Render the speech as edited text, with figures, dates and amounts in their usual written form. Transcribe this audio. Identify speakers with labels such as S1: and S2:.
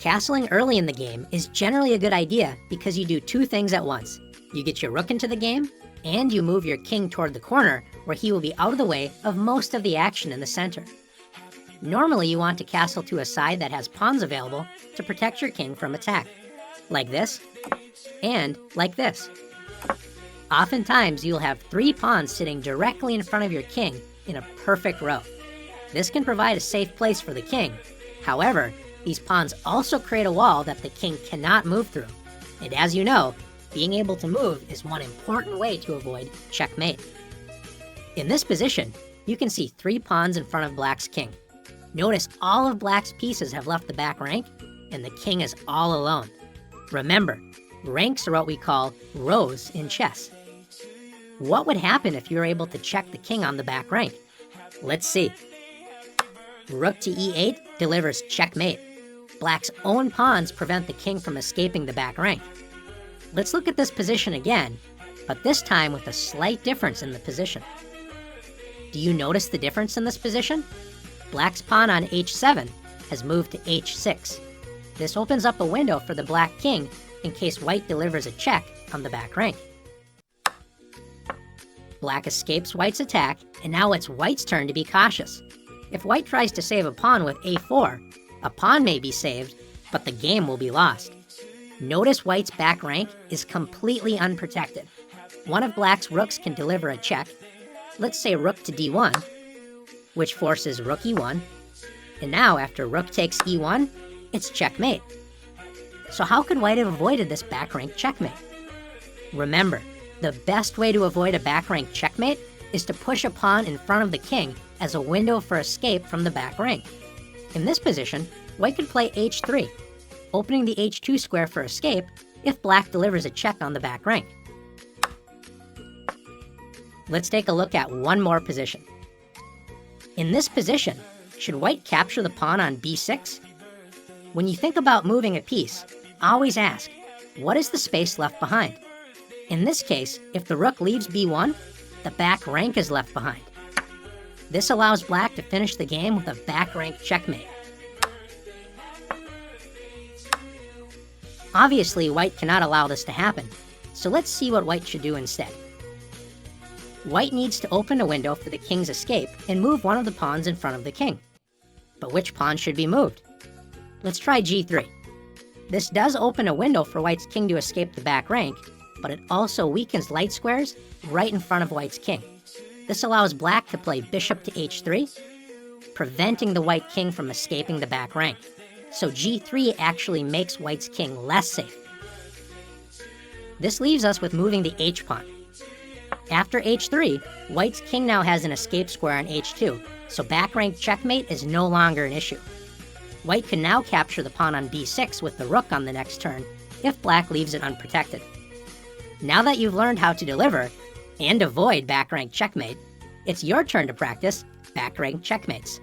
S1: Castling early in the game is generally a good idea because you do two things at once. You get your rook into the game, and you move your king toward the corner where he will be out of the way of most of the action in the center. Normally you want to castle to a side that has pawns available to protect your king from attack, like this, and like this. Oftentimes you'll have 3 pawns sitting directly in front of your king in a perfect row. This can provide a safe place for the king. However, these pawns also create a wall that the king cannot move through. And as you know, being able to move is one important way to avoid checkmate. In this position, you can see 3 pawns in front of black's king. Notice all of black's pieces have left the back rank, and the king is all alone. Remember, ranks are what we call rows in chess. What would happen if you were able to check the king on the back rank? Let's see. Rook to e8 delivers checkmate. Black's own pawns prevent the king from escaping the back rank. Let's look at this position again, but this time with a slight difference in the position. Do you notice the difference in this position? Black's pawn on h7 has moved to h6. This opens up a window for the black king in case white delivers a check on the back rank. Black escapes white's attack, and now it's white's turn to be cautious. If white tries to save a pawn with a4, a pawn may be saved, but the game will be lost. Notice white's back rank is completely unprotected. One of black's rooks can deliver a check. Let's say rook to d1, which forces rook e1. And now, after rook takes e1, it's checkmate. So how could white have avoided this back rank checkmate? Remember, the best way to avoid a back rank checkmate is to push a pawn in front of the king as a window for escape from the back rank. In this position, white could play h3, opening the h2 square for escape if black delivers a check on the back rank. Let's take a look at one more position. In this position, should white capture the pawn on b6? When you think about moving a piece, always ask, what is the space left behind? In this case, if the rook leaves b1, the back rank is left behind. This allows black to finish the game with a back rank checkmate. Obviously, white cannot allow this to happen, so let's see what white should do instead. White needs to open a window for the king's escape and move one of the pawns in front of the king. But which pawn should be moved? Let's try g3. This does open a window for white's king to escape the back rank, but it also weakens light squares right in front of white's king. This allows black to play bishop to h3, preventing the white king from escaping the back rank. So g3 actually makes white's king less safe. This leaves us with moving the h-pawn. After h3, white's king now has an escape square on h2, so back rank checkmate is no longer an issue. White can now capture the pawn on b6 with the rook on the next turn if black leaves it unprotected. Now that you've learned how to deliver and avoid back rank checkmate, it's your turn to practice back rank checkmates.